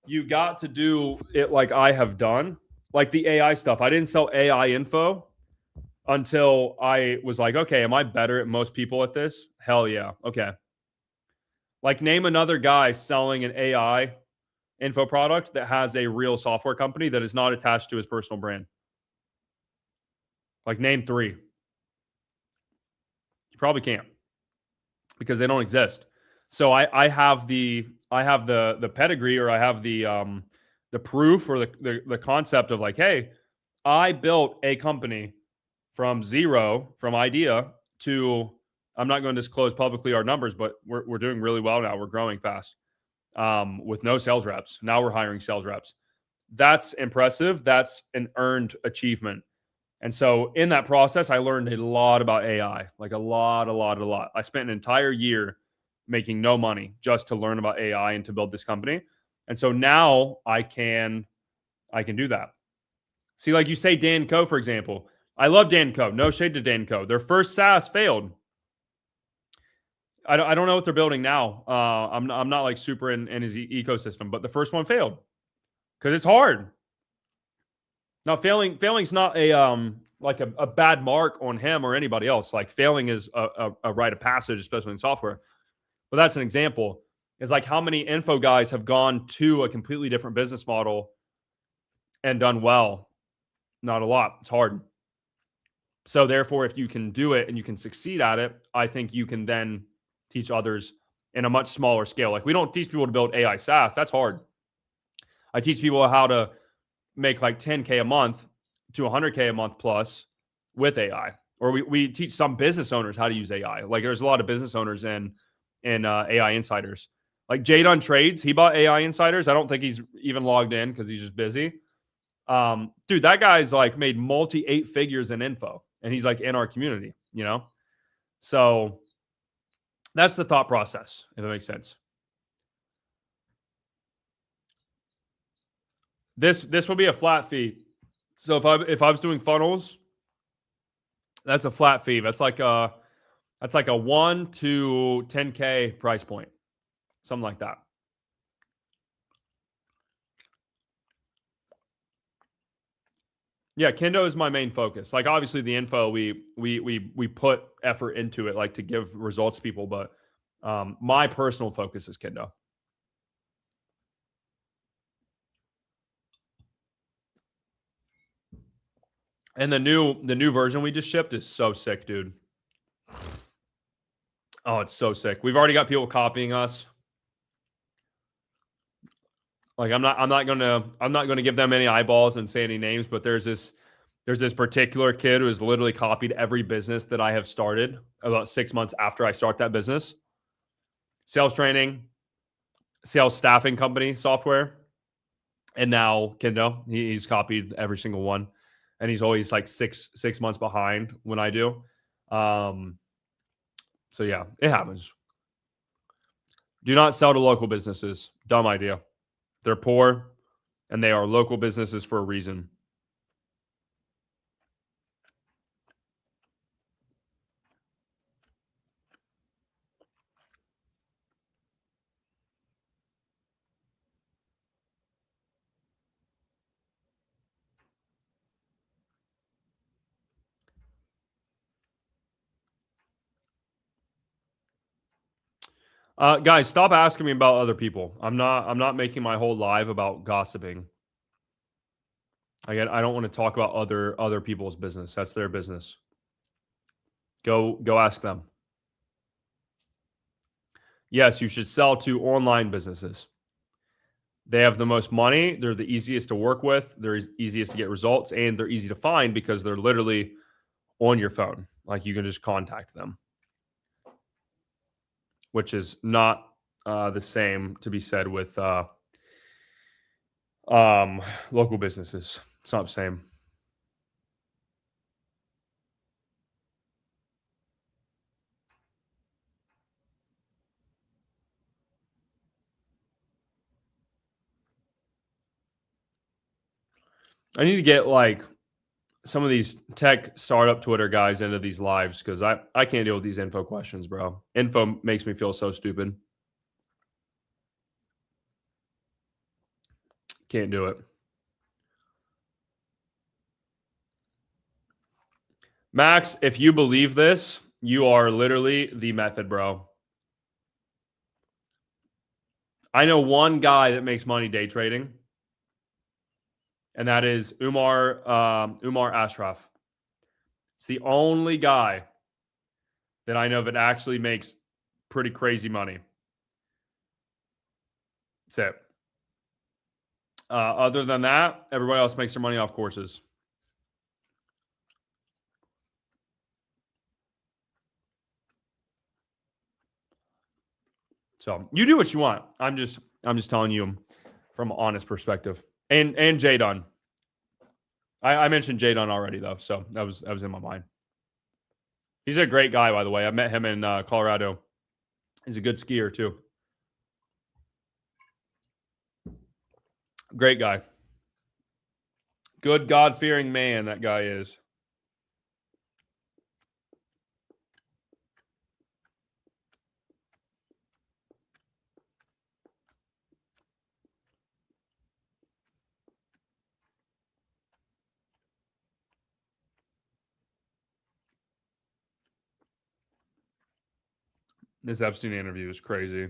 [SPEAKER 1] you got to do it like I have done, like the AI stuff. I didn't sell AI info until I was like, okay, am I better at most people at this? Hell yeah. Okay. Like, name another guy selling an AI info product that has a real software company that is not attached to his personal brand. Like, name 3. You probably can't because they don't exist. So I have the pedigree, or I have the proof, or the concept of like, hey, I built a company from zero, from idea to, I'm not going to disclose publicly our numbers, but we're doing really well now. We're growing fast with no sales reps. Now we're hiring sales reps. That's impressive. That's an earned achievement. And so in that process, I learned a lot about AI, like a lot. I spent an entire year making no money just to learn about AI and to build this company. And so now I can do that. See, like you say, Dan Co, for example. I love Dan Co. No shade to Dan Co. Their first SaaS failed. I don't know what they're building now. I'm not like super in his ecosystem, but the first one failed because it's hard. Now, failing's not a like a bad mark on him or anybody else. Like, failing is a rite of passage, especially in software. But that's an example. It's like, how many info guys have gone to a completely different business model and done well? Not a lot. It's hard. So therefore, if you can do it and you can succeed at it, I think you can then teach others in a much smaller scale. Like, we don't teach people to build AI SaaS. That's hard. I teach people how to make like 10K a month to 100K a month plus with AI. Or we teach some business owners how to use AI. Like, there's a lot of business owners in AI Insiders. Like, Jade on Trades, he bought AI Insiders. I don't think he's even logged in because he's just busy. Dude, that guy's like made multi 8 figures in info, and he's like in our community, you know? So that's the thought process, if it makes sense. This will be a flat fee. So if I was doing funnels, that's a flat fee. That's like a 1 to 10K price point. Something like that. Yeah, Kendo is my main focus. Like, obviously the info, we put effort into it, like to give results to people, but my personal focus is Kendo. And the new version we just shipped is so sick, dude. Oh, it's so sick. We've already got people copying us. Like, I'm not gonna give them any eyeballs and say any names, but there's this particular kid who has literally copied every business that I have started about 6 months after I start that business. Sales training, sales staffing company software, and now Kendo. He's copied every single one, and he's always like six months behind when I do. So yeah, it happens. Do not sell to local businesses. Dumb idea. They're poor, and they are local businesses for a reason. Guys, stop asking me about other people. I'm not making my whole live about gossiping. Again, I don't want to talk about other people's business. That's their business. Go ask them. Yes, you should sell to online businesses. They have the most money. They're the easiest to work with. They're easiest to get results, and they're easy to find because they're literally on your phone. Like you can just contact them, which is not the same to be said with local businesses. It's not the same. I need to get like some of these tech startup Twitter guys into these lives because I can't deal with these info questions, bro. Info makes me feel so stupid. Can't do it. Max, if you believe this, you are literally the method, bro. I know one guy that makes money day trading, and that is Umar Ashraf. It's the only guy that I know that actually makes pretty crazy money. That's it. Other than that, everybody else makes their money off courses. So you do what you want. I'm just telling you from an honest perspective. And Jay Dunn. I mentioned Jay Dunn already though, so that was in my mind. He's a great guy, by the way. I met him in Colorado. He's a good skier too. Great guy. Good God-fearing man, that guy is. This Epstein interview is crazy.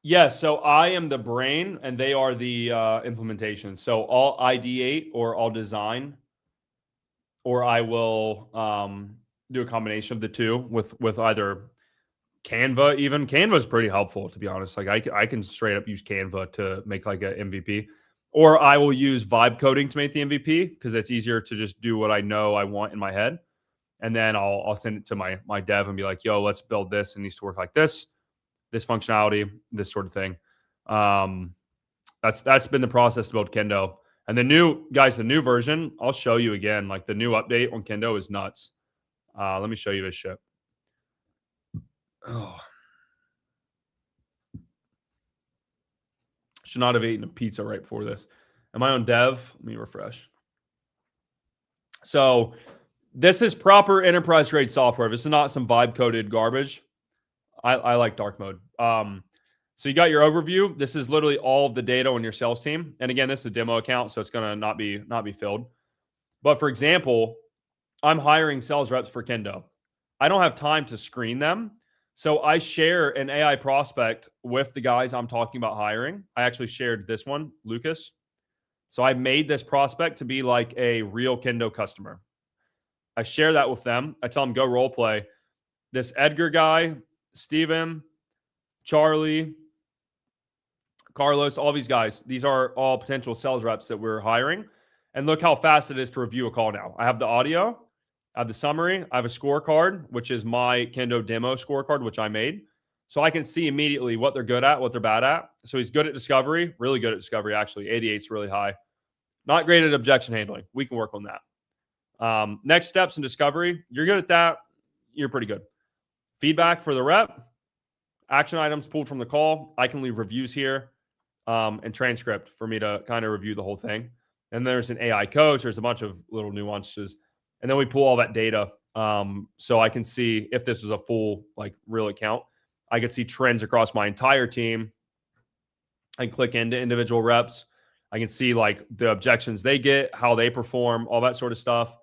[SPEAKER 1] Yeah, so I am the brain and they are the implementation. So I'll ideate or I'll design or I will do a combination of the two with either Canva. Even Canva is pretty helpful, to be honest. Like I can straight up use Canva to make like an MVP, or I will use vibe coding to make the MVP because it's easier to just do what I know I want in my head, and then I'll send it to my dev and be like, "Yo, let's build this. It needs to work like this functionality, this sort of thing." That's been the process to build Kendo. And the new version, I'll show you again. Like the new update on Kendo is nuts. Let me show you this shit. Oh. Should not have eaten a pizza right before this. Am I on dev? Let me refresh. So this is proper enterprise grade software. This is not some vibe coded garbage. I like dark mode. So you got your overview. This is literally all of the data on your sales team. And again, this is a demo account, so it's gonna not be filled. But for example, I'm hiring sales reps for Kendo. I don't have time to screen them. So I share an AI prospect with the guys I'm talking about hiring. I actually shared this one, Lucas. So I made this prospect to be like a real Kendo customer. I share that with them. I tell them, go role play. This Edgar guy, Steven, Charlie, Carlos, all these guys, these are all potential sales reps that we're hiring. And look how fast it is to review a call now. I have the audio. I have the summary. I have a scorecard, which is my Kendo demo scorecard, which I made. So I can see immediately what they're good at, what they're bad at. So he's good at discovery, really good at discovery, actually. 88 is really high. Not great at objection handling. We can work on that. Next steps in discovery. You're good at that. You're pretty good. Feedback for the rep. Action items pulled from the call. I can leave reviews here and transcript for me to kind of review the whole thing. And there's an AI coach. There's a bunch of little nuances. And then we pull all that data so I can see if this was a full, like, real account. I could see trends across my entire team and click into individual reps. I can see like the objections they get, how they perform, all that sort of stuff.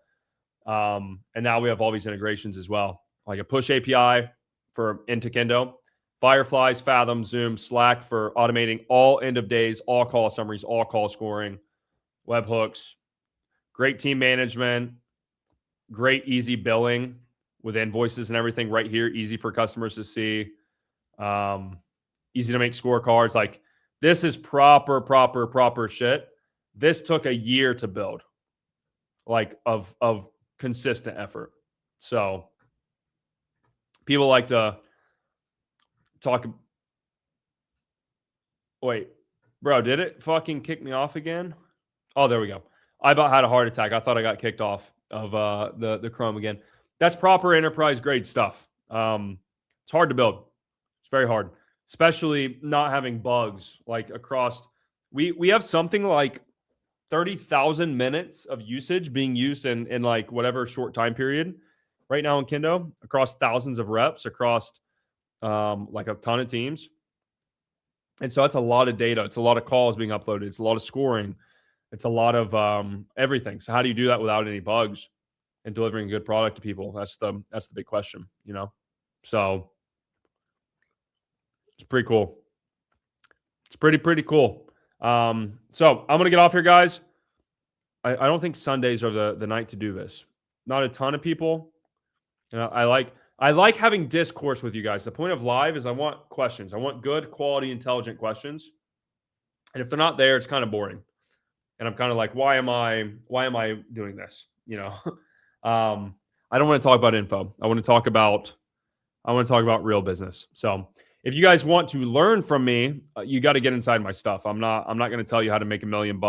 [SPEAKER 1] And now we have all these integrations as well, like a push API into Kendo, Fireflies, Fathom, Zoom, Slack for automating all end of days, all call summaries, all call scoring, webhooks, great team management, great easy billing with invoices and everything right here, easy for customers to see, easy to make scorecards. Like this is proper shit. This took a year to build, like of consistent effort. So people like to talk. Wait, bro, did it fucking kick me off again? Oh, there we go. I about had a heart attack. I thought I got kicked off of the Chrome again. That's proper enterprise grade stuff. It's hard to build. It's very hard, especially not having bugs like across. We have something like 30,000 minutes of usage being used in like whatever short time period right now in Kendo across thousands of reps across like a ton of teams. And so that's a lot of data. It's a lot of calls being uploaded. It's a lot of scoring. It's a lot of everything. So how do you do that without any bugs and delivering a good product to people? That's the big question, you know? So it's pretty cool. It's pretty cool. So I'm going to get off here, guys. I don't think Sundays are the night to do this. Not a ton of people. You know, I like having discourse with you guys. The point of live is I want questions. I want good, quality, intelligent questions. And if they're not there, it's kind of boring. And I'm kind of like, why am I doing this? You know, I don't want to talk about info. I want to talk about real business. So if you guys want to learn from me, you got to get inside my stuff. I'm not going to tell you how to make $1 million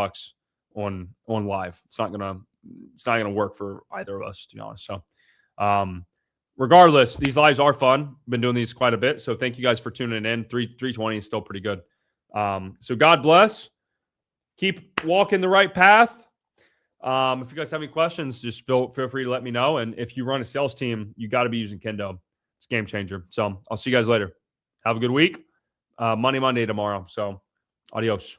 [SPEAKER 1] on live. It's not gonna work for either of us, to be honest. So, regardless, these lives are fun. Been doing these quite a bit. So thank you guys for tuning in. 320 is still pretty good. So God bless. Keep walking the right path. If you guys have any questions, just feel free to let me know. And if you run a sales team, you got to be using Kendo. It's a game changer. So I'll see you guys later. Have a good week. Monday tomorrow. So adios.